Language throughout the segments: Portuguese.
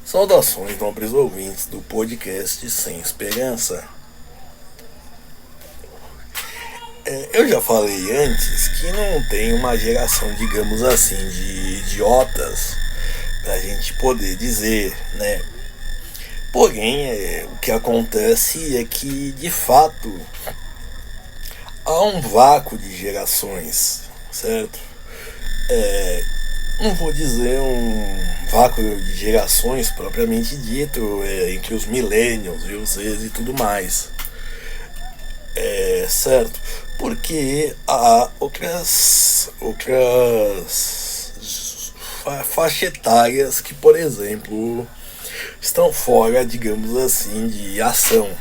Saudações, nobres ouvintes do podcast Sem Esperança. Eu já falei antes que não tem uma geração, digamos assim, de idiotas pra gente poder dizer, né? Porém, o que acontece é que, de fato, há um vácuo de gerações, certo? Não vou dizer um vácuo de gerações propriamente dito, entre os millennials e os Z e tudo mais. Certo? Porque há outras faixas etárias que, por exemplo, estão fora, digamos assim, de ação,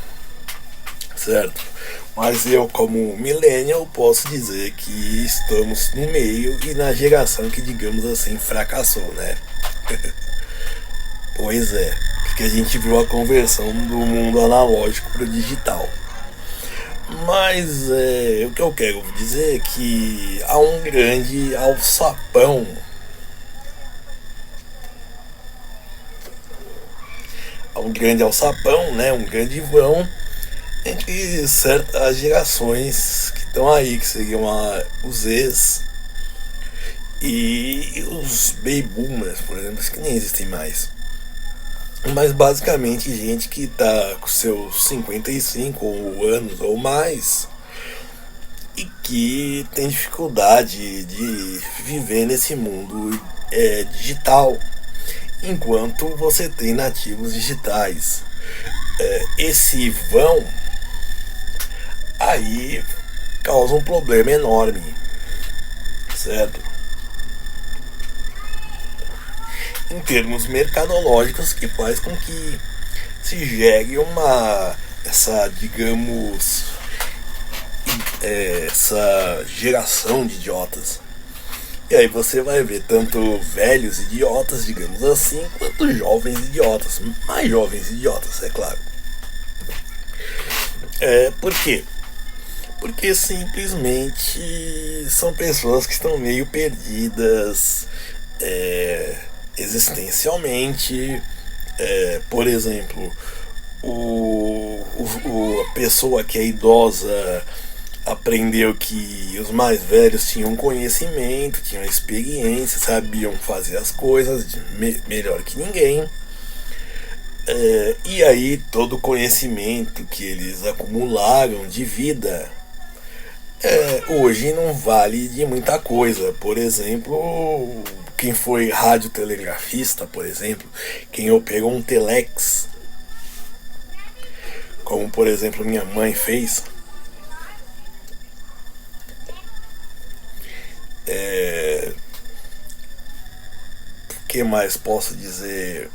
certo? Mas eu, como millennial, posso dizer que estamos no meio e na geração que, digamos assim, fracassou, né? Pois é, porque a gente viu a conversão do mundo analógico para o digital. Mas o que eu quero dizer é que há um grande alçapão, né? Um grande vão entre certas gerações que estão aí, que seriam os Zs e os Baby Boomers, por exemplo, que nem existem mais. Mas basicamente gente que está com seus 55 anos ou mais e que tem dificuldade de viver nesse mundo digital, enquanto você tem nativos digitais. Esse vão aí causa um problema enorme, certo? Em termos mercadológicos, que faz com que se gere essa geração de idiotas. E aí você vai ver tanto velhos idiotas, digamos assim, quanto jovens idiotas, mais jovens idiotas, é claro. Por quê? Porque simplesmente são pessoas que estão meio perdidas existencialmente. Por exemplo, a pessoa que é idosa aprendeu que os mais velhos tinham conhecimento, tinham experiência, sabiam fazer as coisas melhor que ninguém. E aí todo o conhecimento que eles acumularam de vida hoje não vale de muita coisa. Por exemplo, quem foi radiotelegrafista, por exemplo, quem operou um telex, como por exemplo minha mãe fez, o que mais posso dizer?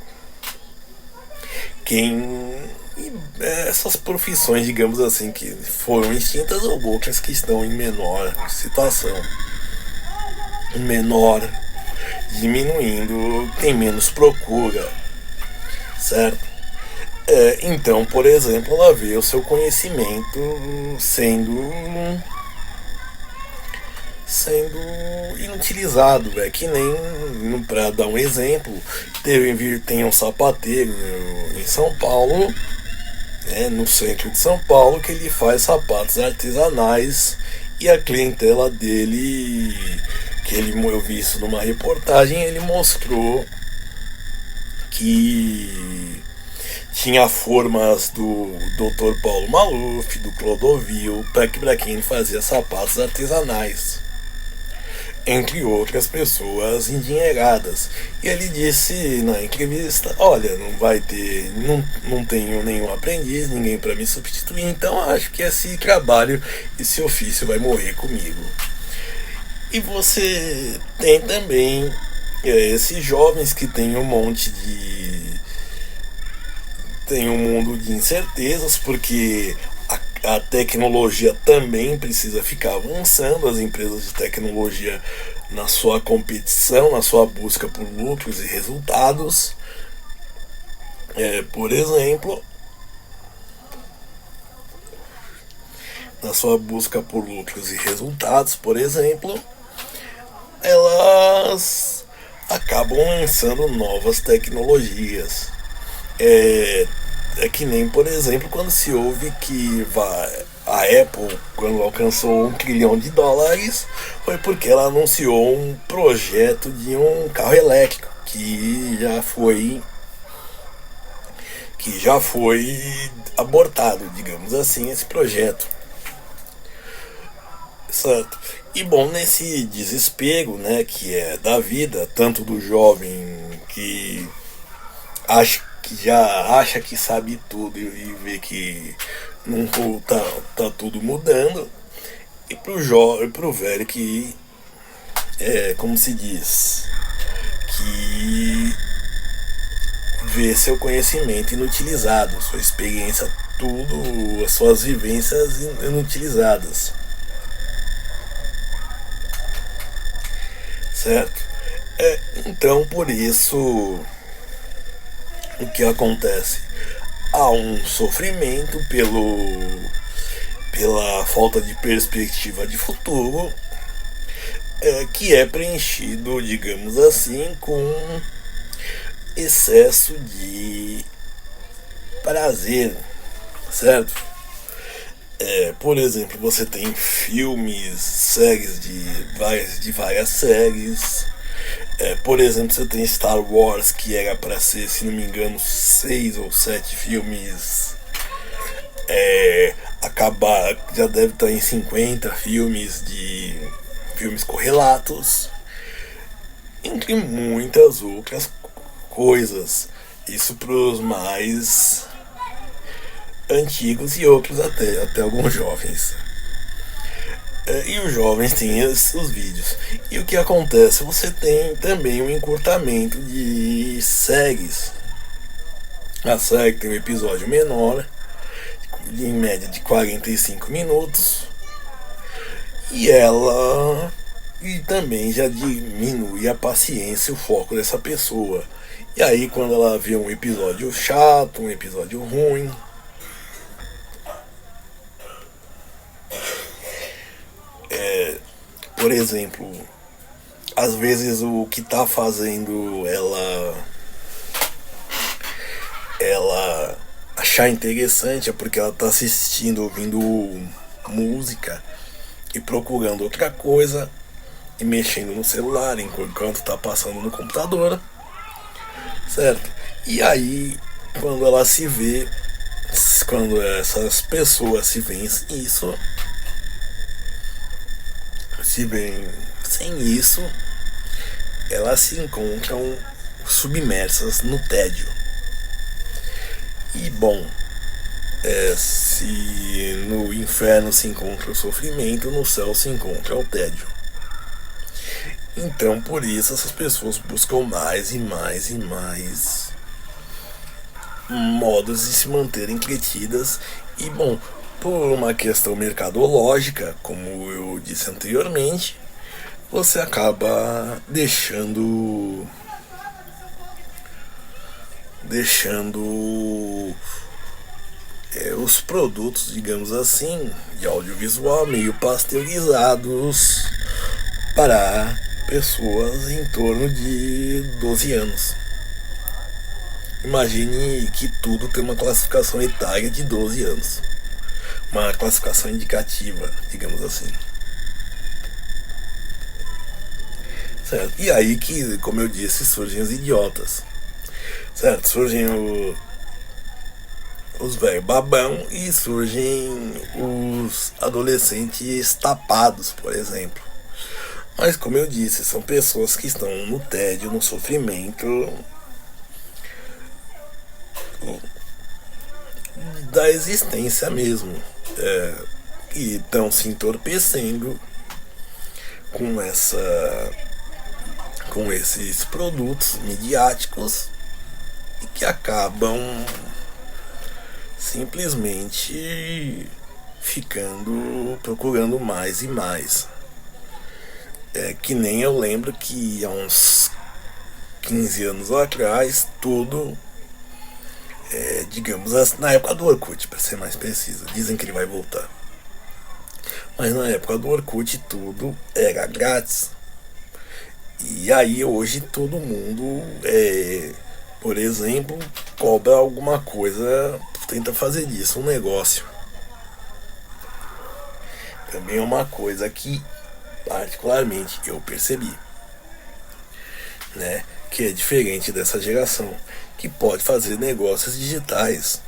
Essas profissões, digamos assim, que foram extintas, ou outras que estão em menor situação, menor, diminuindo, tem menos procura, certo? Então, por exemplo, ela vê o seu conhecimento sendo inutilizado, que nem, para dar um exemplo, tem um sapateiro em São Paulo, no centro de São Paulo, que ele faz sapatos artesanais, e a clientela dele, eu vi isso numa reportagem, ele mostrou que tinha formas do Dr. Paulo Maluf, do Clodovil, para quem fazia sapatos artesanais, entre outras pessoas endinheiradas. E ele disse na entrevista: olha, não tenho nenhum aprendiz, ninguém para me substituir, então acho que esse trabalho, esse ofício vai morrer comigo. E você tem também esses jovens que tem tem um mundo de incertezas, porque a tecnologia também precisa ficar avançando, as empresas de tecnologia, na sua competição, na sua busca por lucros e resultados. Por exemplo, na sua busca por lucros e resultados, por exemplo, elas acabam lançando novas tecnologias. É que nem, por exemplo, quando se ouve que a Apple, quando alcançou US$ 1 trilhão, foi porque ela anunciou um projeto de um carro elétrico que já foi abortado, digamos assim, esse projeto. Certo. E bom, nesse desespero, né, que é da vida, tanto do jovem que já acha que sabe tudo e vê que não tá tudo mudando, e pro jovem, pro velho que como se diz, que vê seu conhecimento inutilizado, sua experiência, tudo, as suas vivências inutilizadas, certo? Então, por isso, o que acontece? Há um sofrimento pela falta de perspectiva de futuro, que é preenchido, digamos assim, com excesso de prazer, certo? Por exemplo, você tem filmes, séries de várias séries. Por exemplo, você tem Star Wars, que era para ser, se não me engano, 6 ou 7 filmes. Acabar, já deve estar em 50 filmes correlatos, entre muitas outras coisas. Isso para os mais antigos e outros até alguns jovens. E os jovens têm os vídeos. E o que acontece? Você tem também um encurtamento de séries. A série tem um episódio menor, em média de 45 minutos. E também já diminui a paciência e o foco dessa pessoa. E aí quando ela vê um episódio chato, um episódio ruim, por exemplo, às vezes o que tá fazendo ela achar interessante é porque ela tá assistindo, ouvindo música e procurando outra coisa e mexendo no celular enquanto tá passando no computador, certo? E aí, quando ela se vê, quando essas pessoas se veem isso, se veem sem isso, elas se encontram submersas no tédio. E bom, se no inferno se encontra o sofrimento, no céu se encontra o tédio. Então, por isso, essas pessoas buscam mais e mais e mais modos de se manterem entretidas. E, bom, por uma questão mercadológica, como eu disse anteriormente, você acaba deixando os produtos, digamos assim, de audiovisual meio pasteurizados para pessoas em torno de 12 anos. Imagine que tudo tem uma classificação etária de 12 anos. Uma classificação indicativa, digamos assim. Certo? E aí que, como eu disse, surgem os idiotas. Certo? Surgem os velhos babão e surgem os adolescentes tapados, por exemplo. Mas como eu disse, são pessoas que estão no tédio, no sofrimento da existência mesmo. E estão se entorpecendo com com esses produtos midiáticos e que acabam simplesmente procurando mais e mais. Que nem eu lembro que há uns 15 anos atrás, tudo, digamos assim, na época do Orkut, para ser mais preciso, dizem que ele vai voltar. Mas na época do Orkut tudo era grátis. E aí hoje todo mundo Por exemplo, cobra alguma coisa, tenta fazer disso um negócio. Também é uma coisa que particularmente eu percebi, né? Que é diferente dessa geração, que pode fazer negócios digitais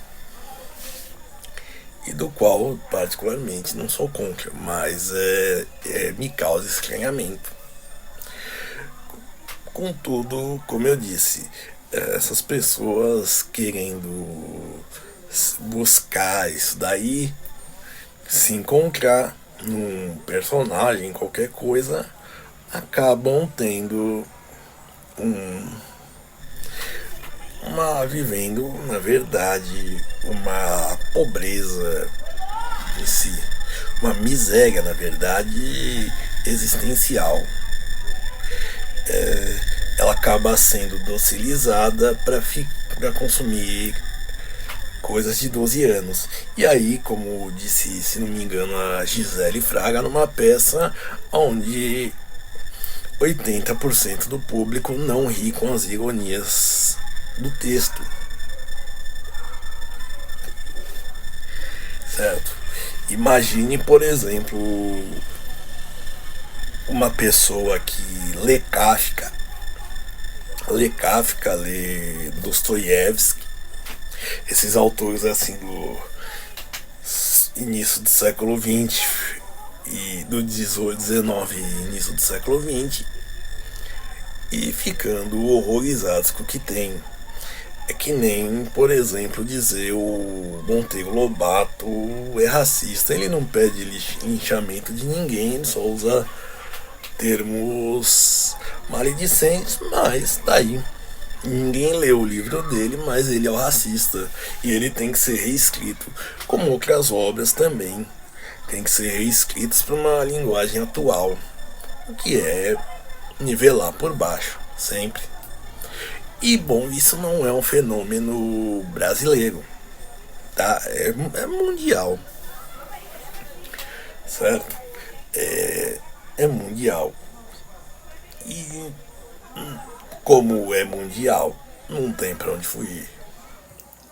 e do qual particularmente não sou contra, mas me causa estranhamento. Contudo, como eu disse, essas pessoas querendo buscar isso daí, se encontrar num personagem, qualquer coisa, acabam tendo vivendo, na verdade, uma pobreza de si, uma miséria, na verdade, existencial. Ela acaba sendo docilizada para consumir coisas de 12 anos. E aí, como disse, se não me engano, a Gisele Fraga, numa peça onde 80% do público não ri com as ironias do texto. Certo? Imagine, por exemplo, uma pessoa que lê Kafka, lê Dostoiévski, esses autores assim do início do século XX e do 18, 19 e início do século XX, e ficando horrorizados com o que tem. É que nem, por exemplo, dizer o Monteiro Lobato é racista. Ele não pede linchamento de ninguém, ele só usa termos maledicentes, mas tá aí. Ninguém leu o livro dele, mas ele é o racista e ele tem que ser reescrito, como outras obras também tem que ser reescritas para uma linguagem atual, o que é nivelar por baixo, sempre. E bom, isso não é um fenômeno brasileiro, tá? É mundial, certo? É mundial. E como é mundial, não tem pra onde fugir.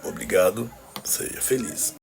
Obrigado, seja feliz.